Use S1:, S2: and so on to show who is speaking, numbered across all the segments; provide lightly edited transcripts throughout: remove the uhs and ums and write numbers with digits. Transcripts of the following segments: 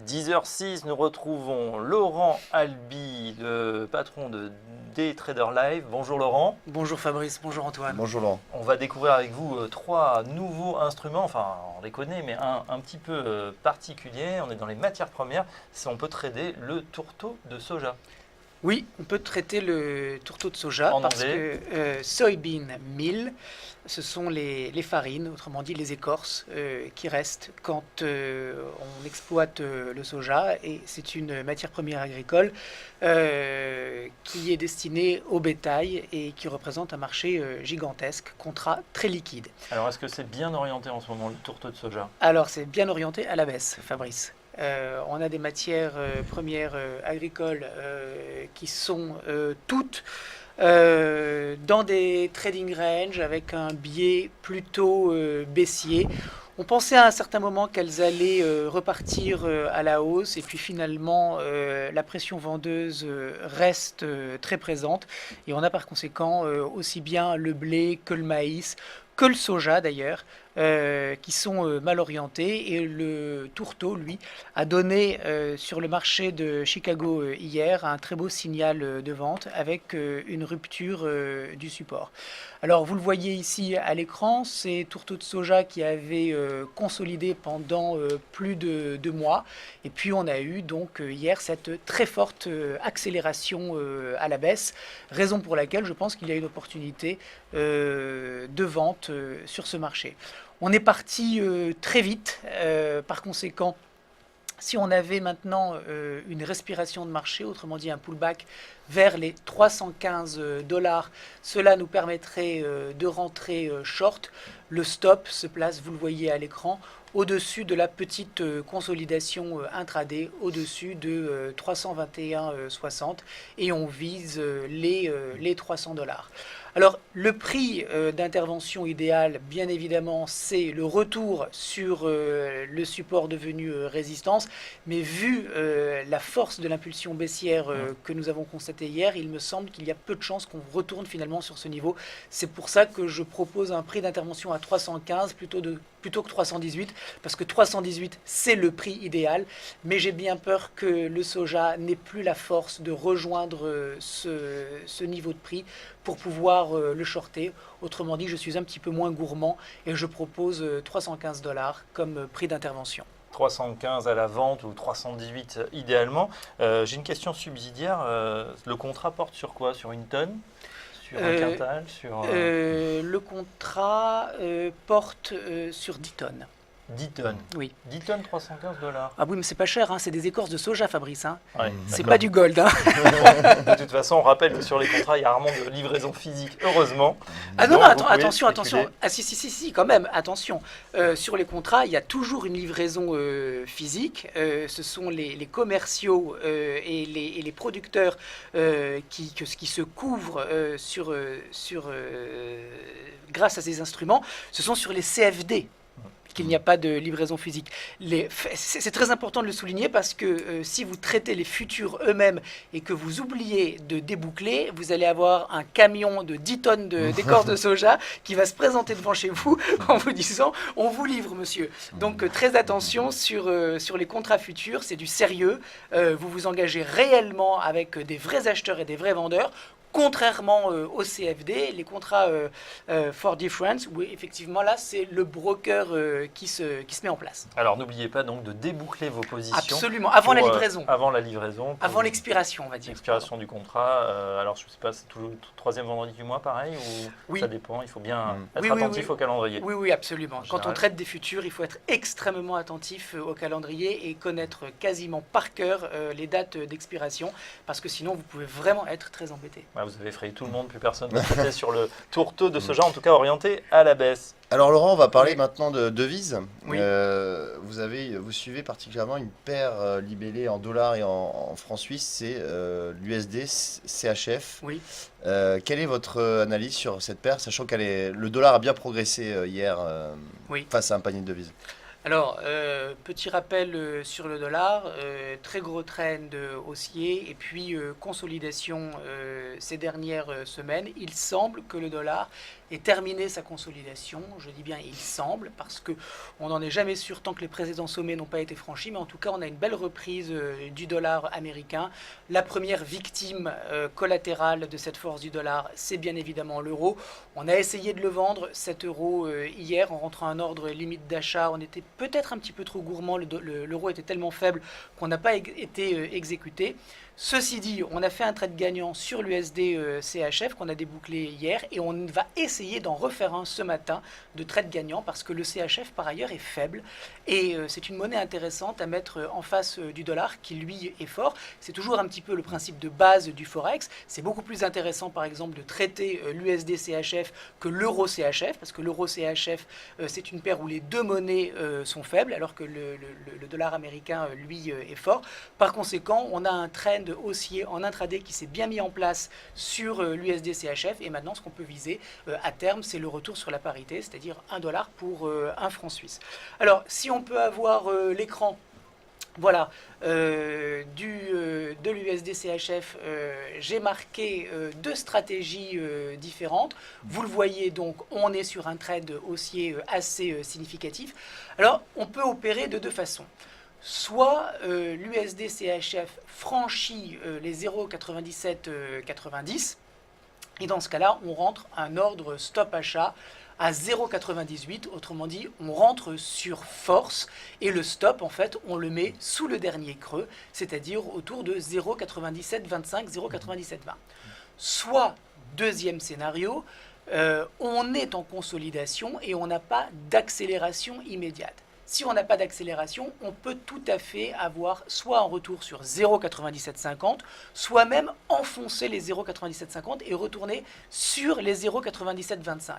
S1: 10h06, nous retrouvons Laurent Albi, le patron de Daytrader Live. Bonjour Laurent.
S2: Bonjour Fabrice, bonjour Antoine.
S3: Bonjour Laurent.
S1: On va découvrir avec vous trois nouveaux instruments, enfin on les connaît mais un petit peu particulier. On est dans les matières premières, on peut trader le tourteau de soja.
S2: Oui, on peut traiter le tourteau de soja
S1: En
S2: parce
S1: anglais.
S2: que soybean meal, ce sont les farines, autrement dit les écorces qui restent quand on exploite le soja, et c'est une matière première agricole qui est destinée au bétail et qui représente un marché gigantesque, contrat très liquide.
S1: Alors est-ce que c'est bien orienté en ce moment le tourteau de soja?
S2: Alors c'est bien orienté à la baisse, Fabrice. On a des matières premières agricoles qui sont toutes dans des trading range avec un biais plutôt baissier. On pensait à un certain moment qu'elles allaient repartir à la hausse, et puis finalement la pression vendeuse reste très présente, et on a par conséquent aussi bien le blé que le maïs, que le soja d'ailleurs, qui sont mal orientés. Et le tourteau, lui, a donné sur le marché de Chicago hier un très beau signal de vente avec une rupture du support. Alors vous le voyez ici à l'écran, c'est tourteau de soja qui avait consolidé pendant plus de 2 mois, et puis on a eu donc hier cette très forte accélération à la baisse, raison pour laquelle je pense qu'il y a une opportunité de vente sur ce marché. On est parti très vite, par conséquent, si on avait maintenant une respiration de marché, autrement dit un pullback vers les 315 $, cela nous permettrait de rentrer short. Le stop se place, vous le voyez à l'écran, au-dessus de la petite consolidation intraday, au-dessus de 321,60, et on vise les 300 $. Alors, le prix d'intervention idéal, bien évidemment, c'est le retour sur le support devenu résistance. Mais vu la force de l'impulsion baissière que nous avons constatée hier, il me semble qu'il y a peu de chances qu'on retourne finalement sur ce niveau. C'est pour ça que je propose un prix d'intervention à 315 plutôt que 318, parce que 318, c'est le prix idéal. Mais j'ai bien peur que le soja n'ait plus la force de rejoindre ce niveau de prix pour pouvoir le shorter. Autrement dit, je suis un petit peu moins gourmand et je propose 315 $ comme prix d'intervention.
S1: 315 à la vente ou 318 idéalement. J'ai une question subsidiaire. Le contrat porte sur quoi? Sur une tonne? Sur un quintal?
S2: Le contrat porte sur 10 tonnes.
S1: 10 tonnes.
S2: Oui.
S1: 10 tonnes, 315 $.
S2: Ah oui, mais c'est pas cher, hein, c'est des écorces de soja, Fabrice. Hein.
S1: Ouais,
S2: C'est
S1: d'accord.
S2: pas du gold. Hein.
S1: De toute façon, on rappelle que sur les contrats, il y a rarement de livraison physique, heureusement.
S2: Ah non,
S1: Donc,
S2: non,
S1: vous pouvez
S2: attention.
S1: spéculer.
S2: Ah si, quand même, attention. Sur les contrats, il y a toujours une livraison physique. Ce sont les commerciaux et les producteurs qui se couvrent grâce à ces instruments. Ce sont sur les CFD qu'il n'y a pas de livraison physique. C'est très important de le souligner, parce que si vous traitez les futurs eux-mêmes et que vous oubliez de déboucler, vous allez avoir un camion de 10 tonnes d'écorce de soja qui va se présenter devant chez vous en vous disant « on vous livre, monsieur ». Donc très attention sur les contrats futurs, c'est du sérieux. Vous vous engagez réellement avec des vrais acheteurs et des vrais vendeurs. Contrairement au CFD, les contrats for difference, où effectivement là c'est le broker qui se met en place.
S1: Alors n'oubliez pas donc de déboucler vos positions.
S2: Absolument, avant la livraison.
S1: Avant la livraison.
S2: Avant l'expiration, on va dire.
S1: L'expiration du contrat. Alors je ne sais pas, c'est toujours le troisième vendredi du mois pareil, ou
S2: oui.
S1: Ça dépend, il faut bien être attentif au calendrier.
S2: Oui, absolument. Quand on traite des futurs, il faut être extrêmement attentif au calendrier et connaître quasiment par cœur les dates d'expiration, parce que sinon vous pouvez vraiment être très embêté.
S1: Vous avez effrayé tout le monde, plus personne ne traiter sur le tourteau de soja, en tout cas orienté à la baisse.
S3: Alors Laurent, on va parler maintenant de devises.
S2: Oui.
S3: Vous suivez particulièrement une paire libellée en dollars et en francs suisses, c'est l'USD CHF.
S2: Oui.
S3: Quelle est votre analyse sur cette paire, sachant que le dollar a bien progressé hier face à un panier de devises?
S2: Alors, petit rappel sur le dollar, très gros trend haussier et puis consolidation ces dernières semaines. Il semble que le dollar ait terminé sa consolidation. Je dis bien il semble parce que on n'en est jamais sûr tant que les précédents sommets n'ont pas été franchis. Mais en tout cas, on a une belle reprise du dollar américain. La première victime collatérale de cette force du dollar, c'est bien évidemment l'euro. On a essayé de le vendre, cet euro, hier en rentrant un ordre limite d'achat. On était peut-être un petit peu trop gourmand, l'euro était tellement faible qu'on n'a pas été exécuté. Ceci dit, on a fait un trade gagnant sur l'USD CHF qu'on a débouclé hier et on va essayer d'en refaire un ce matin de trade gagnant parce que le CHF par ailleurs est faible et c'est une monnaie intéressante à mettre en face du dollar qui lui est fort. C'est toujours un petit peu le principe de base du Forex. C'est beaucoup plus intéressant par exemple de traiter l'USD CHF que l'euro CHF parce que l'euro CHF c'est une paire où les deux monnaies sont faibles alors que le dollar américain lui est fort. Par conséquent, on a un trend haussier en intraday qui s'est bien mis en place sur l'USD CHF et maintenant ce qu'on peut viser à terme c'est le retour sur la parité, c'est-à-dire 1 dollar pour 1 franc suisse. Alors si on peut avoir l'écran voilà, de l'USD CHF, j'ai marqué deux stratégies différentes. Vous le voyez donc, on est sur un trade haussier assez significatif. Alors, on peut opérer de deux façons. Soit l'USD CHF franchit les 0,9790 et dans ce cas-là, on rentre un ordre stop achat à 0,98, autrement dit, on rentre sur force et le stop, en fait, on le met sous le dernier creux, c'est-à-dire autour de 0,9725, 0,9720. Soit, deuxième scénario, on est en consolidation et on n'a pas d'accélération immédiate. Si on n'a pas d'accélération, on peut tout à fait avoir soit un retour sur 0,9750, soit même enfoncer les 0,9750 et retourner sur les 0,9725.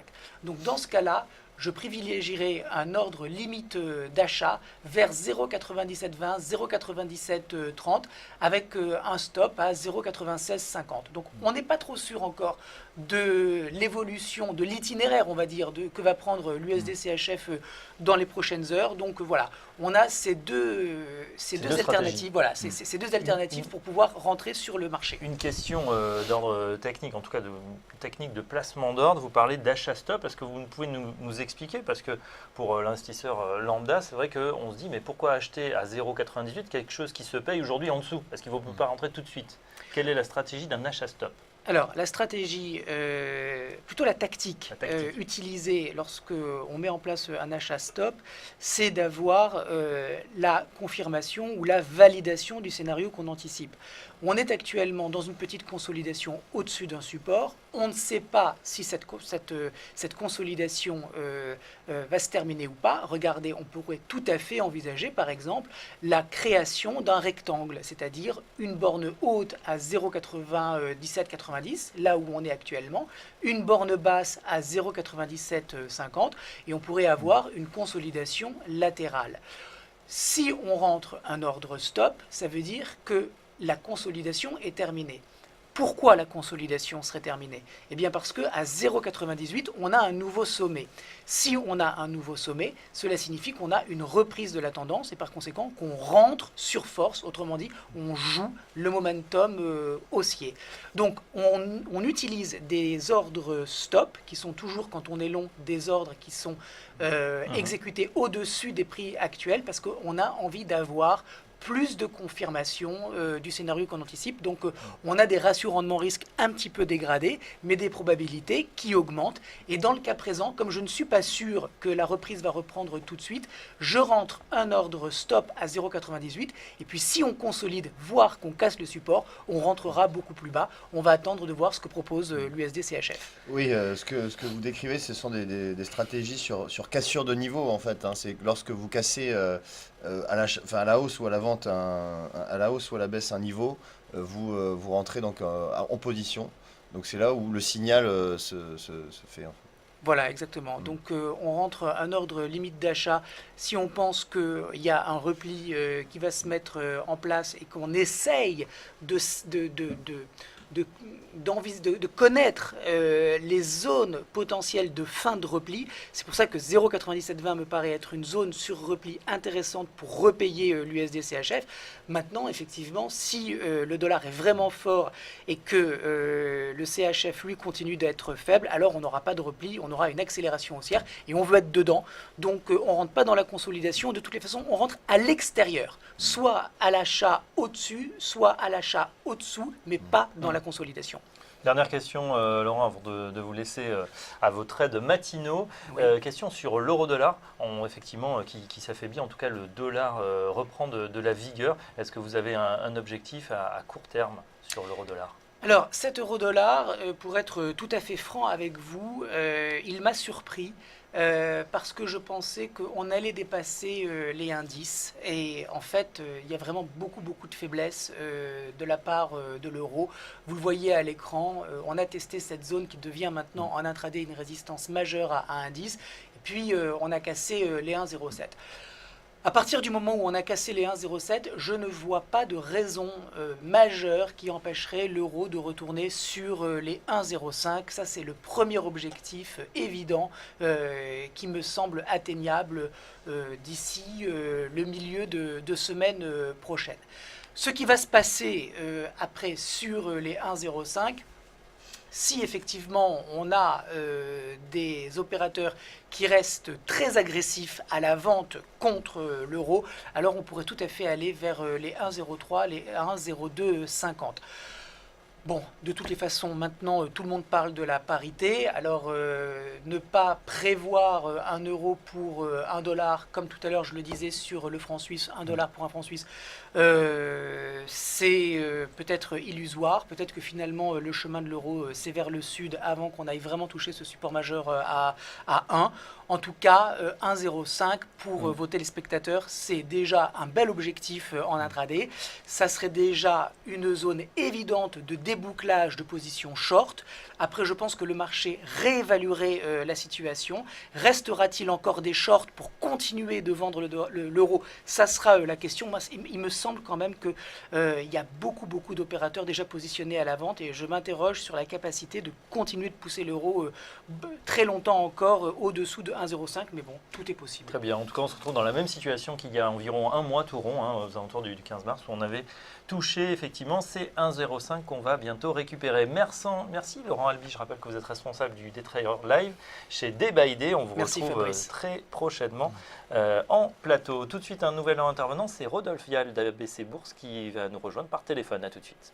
S2: Donc dans ce cas-là, je privilégierai un ordre limite d'achat vers 0,9720, 0,9730 avec un stop à 0,9650. Donc on n'est pas trop sûr encore de l'évolution, de l'itinéraire, on va dire, que va prendre l'USD CHF dans les prochaines heures. Donc voilà, on a ces deux alternatives. Voilà, ces deux alternatives pour pouvoir rentrer sur le marché.
S1: Une question d'ordre technique, en tout cas de technique de placement d'ordre. Vous parlez d'achat stop. Est-ce que vous pouvez nous expliquer? Parce que pour l'investisseur lambda, c'est vrai qu'on se dit mais pourquoi acheter à 0,98 quelque chose qui se paye aujourd'hui en dessous? Parce qu'il ne faut pas rentrer tout de suite. Quelle est la stratégie d'un achat stop?
S2: Alors, la stratégie, plutôt la tactique utilisée lorsque on met en place un achat stop, c'est d'avoir la confirmation ou la validation du scénario qu'on anticipe. On est actuellement dans une petite consolidation au-dessus d'un support. On ne sait pas si cette consolidation va se terminer ou pas. Regardez, on pourrait tout à fait envisager, par exemple, la création d'un rectangle, c'est-à-dire une borne haute à 0,9790, là où on est actuellement, une borne basse à 0,9750, et on pourrait avoir une consolidation latérale. Si on rentre un ordre stop, ça veut dire que la consolidation est terminée. Pourquoi la consolidation serait terminée? Eh bien parce qu'à 0,98, on a un nouveau sommet. Si on a un nouveau sommet, cela signifie qu'on a une reprise de la tendance et par conséquent qu'on rentre sur force, autrement dit, on joue le momentum haussier. Donc on utilise des ordres stop, qui sont toujours, quand on est long, des ordres qui sont exécutés au-dessus des prix actuels parce qu'on a envie d'avoir plus de confirmation du scénario qu'on anticipe. Donc on a des ratios rendement-risque un petit peu dégradés, mais des probabilités qui augmentent. Et dans le cas présent, comme je ne suis pas sûr que la reprise va reprendre tout de suite, je rentre un ordre stop à 0,98. Et puis si on consolide, voire qu'on casse le support, on rentrera beaucoup plus bas. On va attendre de voir ce que propose l'USD CHF.
S3: Oui, ce que vous décrivez, ce sont des stratégies sur cassure de niveau, en fait. Hein. C'est lorsque vous cassez à la hausse ou à la vente, à la hausse ou à la baisse un niveau, vous rentrez donc en position. Donc c'est là où le signal se fait. En fait.
S2: Voilà, exactement. Donc on rentre un ordre limite d'achat si on pense qu'il y a un repli qui va se mettre en place et qu'on essaye de connaître les zones potentielles de fin de repli. C'est pour ça que 0,9720 me paraît être une zone sur repli intéressante pour repayer l'USD CHF. Maintenant, effectivement, si le dollar est vraiment fort et que le CHF, lui, continue d'être faible, alors on n'aura pas de repli, on aura une accélération haussière et on veut être dedans. Donc, on ne rentre pas dans la consolidation. De toutes les façons, on rentre à l'extérieur, soit à l'achat au-dessus, soit à l'achat au-dessous, mais pas dans la consolidation.
S1: Dernière question, Laurent, avant de vous laisser à vos trades matinaux.
S2: Oui.
S1: Question sur l'euro-dollar, effectivement, qui s'affaiblit. En tout cas, le dollar reprend de la vigueur. Est-ce que vous avez un objectif à court terme sur l'euro-dollar?
S2: Alors, cet euro-dollar, pour être tout à fait franc avec vous, il m'a surpris. Parce que je pensais qu'on allait dépasser les indices et en fait il y a vraiment beaucoup de faiblesse de la part de l'euro. Vous le voyez à l'écran, on a testé cette zone qui devient maintenant en intraday une résistance majeure à indice et puis on a cassé les 1,07. À partir du moment où on a cassé les 1,07, je ne vois pas de raison majeure qui empêcherait l'euro de retourner sur les 1,05. Ça, c'est le premier objectif évident qui me semble atteignable d'ici le milieu de semaine prochaine. Ce qui va se passer après sur les 1,05, si effectivement on a des opérateurs qui restent très agressifs à la vente contre l'euro, alors on pourrait tout à fait aller vers les 1,03, les 1,0250. Bon, de toutes les façons, maintenant, tout le monde parle de la parité. Alors, ne pas prévoir 1 euro pour 1 dollar, comme tout à l'heure je le disais sur le franc suisse, 1 dollar pour un franc suisse, c'est peut-être illusoire. Peut-être que finalement, le chemin de l'euro, c'est vers le sud avant qu'on aille vraiment toucher ce support majeur à 1. En tout cas, 1,05 pour vos téléspectateurs, c'est déjà un bel objectif en intraday. Ça serait déjà une zone évidente de débouclage de position short. Après, je pense que le marché réévaluerait la situation. Restera-t-il encore des shorts pour continuer de vendre l'euro? Ça sera la question. Moi, il me semble quand même qu'il y a beaucoup d'opérateurs déjà positionnés à la vente et je m'interroge sur la capacité de continuer de pousser l'euro très longtemps encore au-dessous de 1,05, mais bon, tout est possible.
S1: Très bien. En tout cas, on se retrouve dans la même situation qu'il y a environ un mois tout rond, aux alentours du 15 mars, où on avait touché effectivement ces 1,05 qu'on va bientôt récupérer. Merci Laurent Albi. Je rappelle que vous êtes responsable du Daytrader Live chez Day by Day. On vous retrouve
S2: Fabrice.
S1: très prochainement en plateau. Tout de suite, un nouvel intervenant, c'est Rodolphe Vial d'ABC Bourse qui va nous rejoindre par téléphone. À tout de suite.